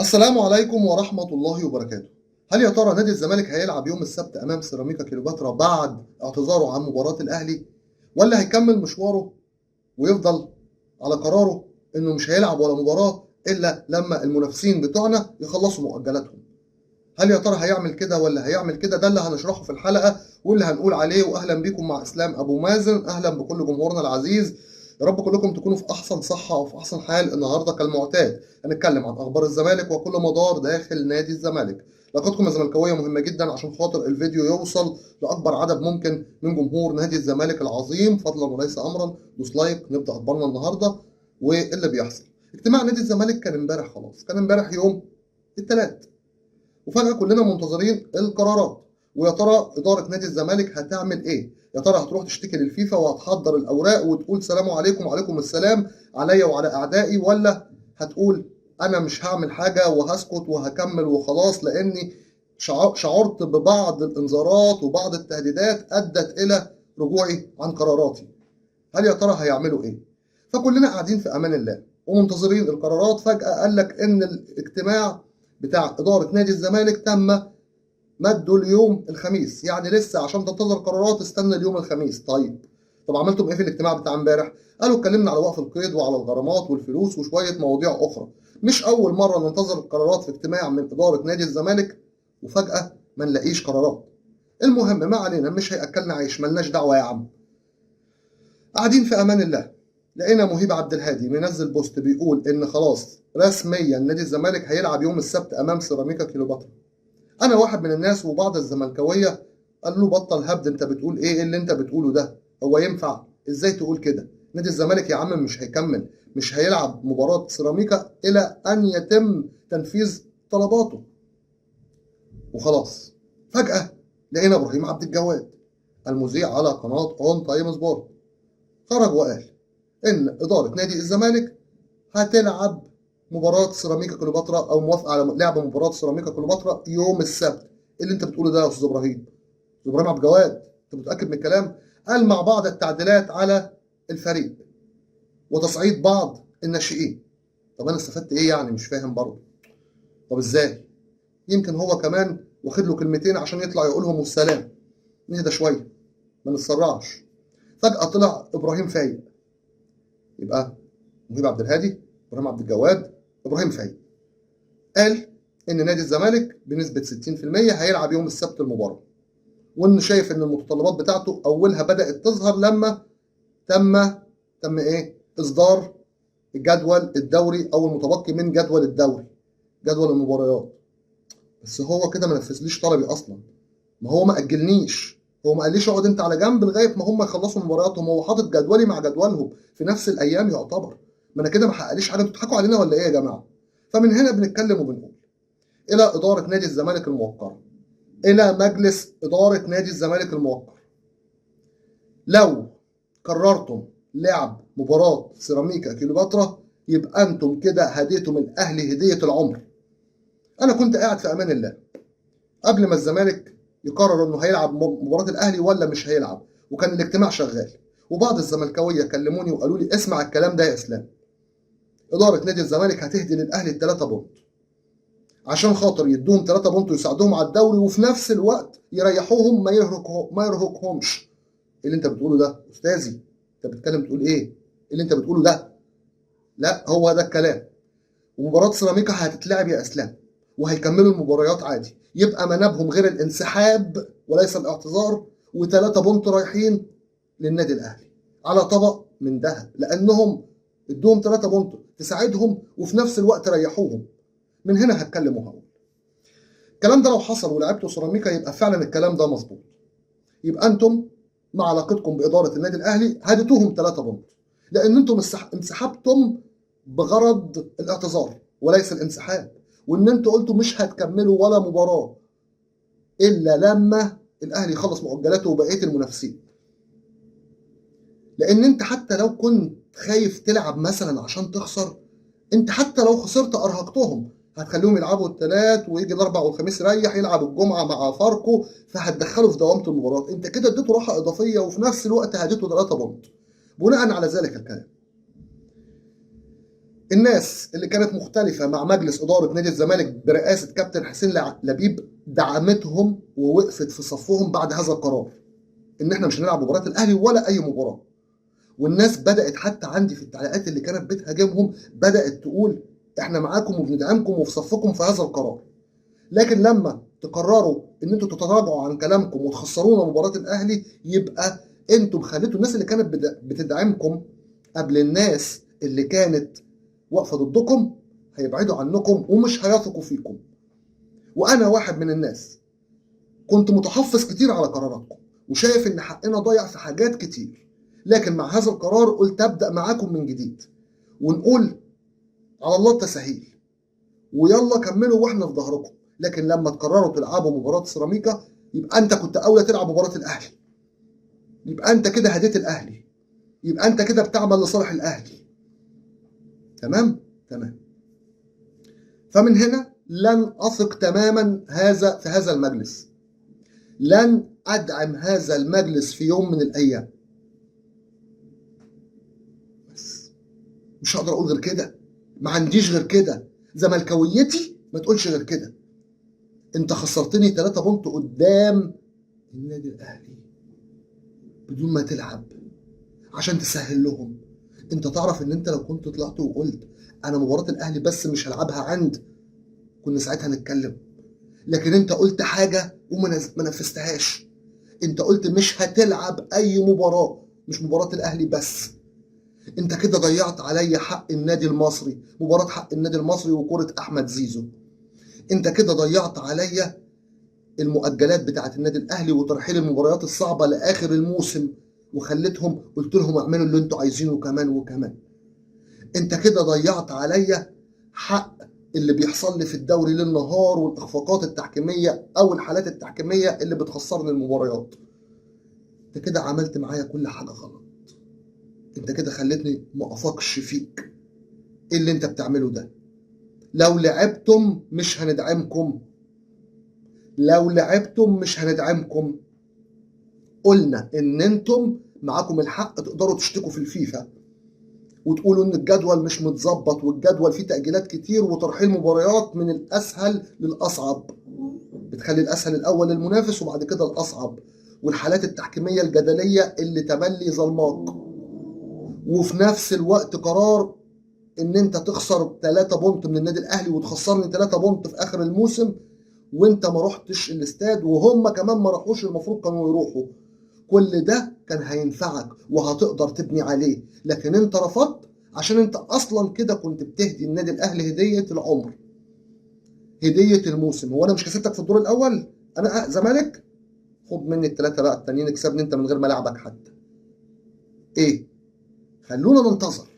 السلام عليكم ورحمة الله وبركاته. هل يا ترى نادي الزمالك هيلعب يوم السبت أمام سيراميكا كليوباترا بعد اعتذاره عن مباراة الأهلي؟ ولا هيكمل مشواره ويفضل على قراره إنه مش هيلعب ولا مباراة إلا لما المنافسين بتوعنا يخلصوا مؤجلاتهم؟ هل يا ترى هيعمل كده ولا هيعمل كده؟ ده اللي هنشرحه في الحلقة واللي هنقول عليه. وأهلا بيكم مع إسلام أبو مازن، أهلا بكل جمهورنا العزيز. يا رب كلكم تكونوا في أحسن صحة وفي أحسن حال. النهاردة كالمعتاد هنتكلم عن أخبار الزمالك وكل مدار داخل نادي الزمالك. لقطكم الزملكاوية مهمة جدا عشان خاطر الفيديو يوصل لأكبر عدد ممكن من جمهور نادي الزمالك العظيم فضلا وليس أمرا. دوس لايك، نبدأ أخبارنا النهاردة واللي بيحصل. اجتماع نادي الزمالك كان امبارح، خلاص كان امبارح يوم الثلاث، وفجأة كلنا منتظرين القرارات. ويا ترى إدارة نادي الزمالك هتعمل إيه؟ يا ترى هتروح تشتكي للفيفا وهتحضر الأوراق وتقول سلام عليكم وعليكم السلام عليا وعلى أعدائي، ولا هتقول أنا مش هعمل حاجة وهسكت وهكمل وخلاص لأني شعرت ببعض الإنذارات وبعض التهديدات أدت إلى رجوعي عن قراراتي؟ هل يا ترى هيعملوا إيه؟ فكلنا قاعدين في أمان الله ومنتظرين القرارات. فجأة قال لك إن الاجتماع بتاع إدارة نادي الزمالك تم مده اليوم الخميس، يعني لسه عشان تنتظر قرارات استنى اليوم الخميس. طب عملتم ايه في الاجتماع بتاع امبارح؟ قالوا اتكلمنا على وقف القيد وعلى الغرامات والفلوس وشويه مواضيع اخرى. مش اول مره ننتظر القرارات في اجتماع من اداره نادي الزمالك وفجاه ما نلاقيش قرارات. المهم ما علينا، مش هياكلنا عيش، ملناش دعوه يا عم. قاعدين في امان الله، لقينا مهيب عبد الهادي منزل بوست بيقول ان خلاص رسميا نادي الزمالك هيلعب يوم السبت امام سيراميكا كليوباترا. انا واحد من الناس وبعض الزملكاويه قال له بطل هبد، انت بتقول ايه اللي انت بتقوله ده؟ هو ينفع؟ ازاي تقول كده؟ نادي الزمالك يا عم مش هيكمل، مش هيلعب مباراه سيراميكا الى ان يتم تنفيذ طلباته وخلاص. فجاه لقينا ابراهيم عبد الجواد المذيع على قناه اون تايم سبورت خرج وقال ان اداره نادي الزمالك هتلعب مباراة سيراميكا كليوباترا او موافقة على لعب مباراة سيراميكا كليوباترا يوم السبت. ايه اللي انت بتقوله ده يا استاذ ابراهيم؟ استاذ ابراهيم عبد الجواد، انت متأكد من الكلام؟ قال مع بعض التعديلات على الفريق وتصعيد بعض الناشئين. طب انا استفدت ايه يعني؟ مش فاهم برضه. طب ازاي؟ يمكن هو كمان واخد له كلمتين عشان يطلع يقولهم والسلام. نهدى شوية، ما نتسرعش. فجأة طلع ابراهيم فايق. يبقى مهيب عبد الهادي، ابراهيم عبد الجواد، ابراهيم فايق قال ان نادي الزمالك بنسبه 60% هيلعب يوم السبت المباراه، وانه شايف ان المتطلبات بتاعته اولها بدات تظهر لما تم ايه؟ اصدار الجدول الدوري او المتبقي من جدول الدوري، جدول المباريات. بس هو كده ما نفذليش طلبي اصلا، ما هو ما اجلنيش، هو ما قاليش اقعد انت على جنب لغايه ما هم يخلصوا مبارياتهم. هو حاطط جدولي مع جدولهم في نفس الايام يعتبر. ما انا كده ما حققليش حاجه. انتوا بتضحكوا علينا ولا ايه يا جماعه؟ فمن هنا بنتكلم وبنقول إلى إدارة نادي الزمالك الموقرة، إلى مجلس إدارة نادي الزمالك الموقر، لو قررتم لعب مباراة سيراميكا كليوباترا يبقى أنتم كده هديتم الأهلي هدية العمر. أنا كنت قاعد في أمان الله قبل ما الزمالك يقرر إنه هيلعب مباراة الأهلي ولا مش هيلعب، وكان الاجتماع شغال. وبعض الزملكاوية كلموني وقالوا لي اسمع الكلام ده يا إسلام، إدارة نادي الزمالك هتهدي للأهلي الثلاثة بونت عشان خاطر يدوهم 3 بونت ويساعدوهم على الدوري، وفي نفس الوقت يريحوهم ما يرهقهمش. ايه اللي انت بتقوله ده استاذي؟ انت بتتكلم تقول ايه؟ اللي انت بتقوله ده؟ لا هو ده الكلام. ومباراه سيراميكا هتتلعب يا اسلام وهيكملوا المباريات عادي، يبقى منابهم غير الانسحاب وليس الاعتذار، و3 بونت رايحين للنادي الاهلي على طبق من ذهب، لانهم ادوهم 3 بونت تساعدهم وفي نفس الوقت ريحوهم. من هنا هتكلم وهقول الكلام ده لو حصل ولعبتوا سيراميكا يبقى فعلا الكلام ده مظبوط. يبقى انتم مع علاقتكم باداره النادي الاهلي هديتوهم 3 بونت، لان انتم انسحبتم بغرض الاعتذار وليس الانسحاب، وان انتم قلتوا مش هتكملوا ولا مباراه الا لما الاهلي يخلص مؤجلاته وبقيه المنافسين. لان انت حتى لو كنت خايف تلعب مثلا عشان تخسر، انت حتى لو خسرت ارهقتهم. هتخليهم يلعبوا الثلاث ويجي الاربع والخميس يريح، يلعب الجمعه مع فاركو، فهتدخله في دوامه المباراه. انت كده اديته راحه اضافيه وفي نفس الوقت هديته 3 بونت. بناء على ذلك الكلام الناس اللي كانت مختلفة مع مجلس إدارة نادي الزمالك برئاسة كابتن حسين لبيب دعمتهم ووقفت في صفهم بعد هذا القرار، إن إحنا مش هنلعب مباراة الأهلي ولا أي مباراة. والناس بدأت حتى عندي في التعليقات اللي كانت بتهاجمهم بدأت تقول إحنا معاكم وبندعمكم وفي صفكم في هذا القرار. لكن لما تقرروا إن أنتوا تتراجعوا عن كلامكم وتخسرونا مباراة الأهلي، يبقى أنتم خليتوا الناس اللي كانت بتدعمكم قبل الناس اللي كانت واقفه ضدكم هيبعدوا عنكم ومش هيثقوا فيكم. وانا واحد من الناس كنت متحفظ كتير على قراراتكم وشايف ان حقنا ضايع في حاجات كتير، لكن مع هذا القرار قلت ابدا معاكم من جديد ونقول على الله التسهيل ويلا كملوا واحنا في ظهركم. لكن لما تقرروا تلعبوا مباراه سيراميكا يبقى انت كنت اولى تلعب مباراه الاهلي، يبقى انت كده هديت الاهلي، يبقى انت كده بتعمل لصالح الاهلي. تمام تمام. فمن هنا لن أثق تماما في هذا المجلس، لن أدعم هذا المجلس في يوم من الأيام. بس مش هقدر أقول غير كده، ما عنديش غير كده. زملكاويتي ما تقولش غير كده. أنت خسرتني 3 بونت قدام النادي الأهلي بدون ما تلعب عشان تسهل لهم. أنت تعرف إن أنت لو كنت طلعت وقلت أنا مباراة الأهلي بس مش هلعبها كنا ساعتها نتكلم. لكن انت قلت حاجة وما نفذتهاش. انت قلت مش هتلعب اي مباراة، مش مباراة الاهلي بس. انت كده ضيعت عليا حق النادي المصري، مباراة حق النادي المصري وكرة احمد زيزو. انت كده ضيعت عليا المؤجلات بتاعت النادي الاهلي وترحيل المباريات الصعبة لاخر الموسم وخليتهم قلت لهم اعملوا اللي انتوا عايزينه كمان وكمان. انت كده ضيعت عليا حق اللي بيحصل لي في الدوري ليل نهار والاخفاقات التحكيميه او الحالات التحكيميه اللي بتخسرني المباريات. انت كده عملت معايا كل حاجه غلط. انت كده خلتني ما اثقش فيك. ايه اللي انت بتعمله ده؟ لو لعبتم مش هندعمكم، لو لعبتم مش هندعمكم. قلنا ان انتم معاكم الحق تقدروا تشتكوا في الفيفا وتقولوا ان الجدول مش متظبط والجدول فيه تأجيلات كتير وترحيل مباريات من الاسهل للاصعب، بتخلي الاسهل الاول للمنافس وبعد كده الاصعب، والحالات التحكيميه الجدليه اللي تملي ظلماك. وفي نفس الوقت قرار ان انت تخسر 3 بونت من النادي الاهلي وتخسرني 3 بونت في اخر الموسم وانت ما رحتش الاستاد وهم كمان ما راحوش، المفروض كانوا يروحوا. كل ده كان هينفعك وهتقدر تبني عليه، لكن انت رفضت عشان انت اصلا كده كنت بتهدي النادي الاهلي هديه العمر، هديه الموسم. هو انا مش كسبتك في الدور الاول؟ انا زمالك خد مني ال3 بقى التانيين، اكسبني انت من غير ما العبك حتى. ايه؟ خلونا ننتظر،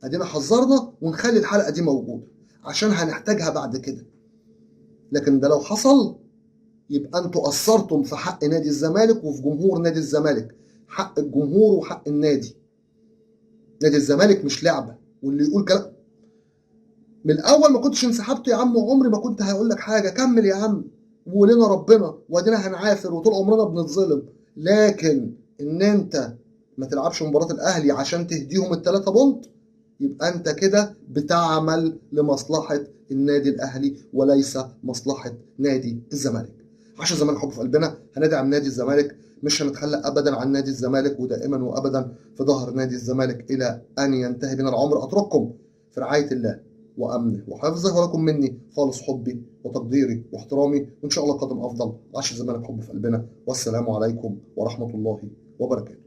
ادينا حذرنا ونخلي الحلقه دي موجوده عشان هنحتاجها بعد كده. لكن ده لو حصل يبقى انتوا قصرتم في حق نادي الزمالك وفي جمهور نادي الزمالك. حق الجمهور وحق النادي. نادي الزمالك مش لعبه، واللي يقول كلام من الاول ما كنتش انسحبت يا عم، وعمري ما كنت هقول لك حاجه. كمل يا عم ولنا ربنا وادينا هنعافر وطول عمرنا بنتظلم. لكن ان انت ما تلعبش مباراه الاهلي عشان تهديهم ال3 بونت، يبقى انت كده بتعمل لمصلحه النادي الاهلي وليس مصلحه نادي الزمالك. عشان الزمالك حب في قلبنا هندعم نادي الزمالك، مش هنتخلى ابدا عن نادي الزمالك، ودائما وابدا في ظهر نادي الزمالك الى ان ينتهي بنا العمر. اترككم في رعايه الله وامنه وحفظه، ولكم مني خالص حبي وتقديري واحترامي، وان شاء الله قدم افضل. عشان الزمالك حب في قلبنا، والسلام عليكم ورحمه الله وبركاته.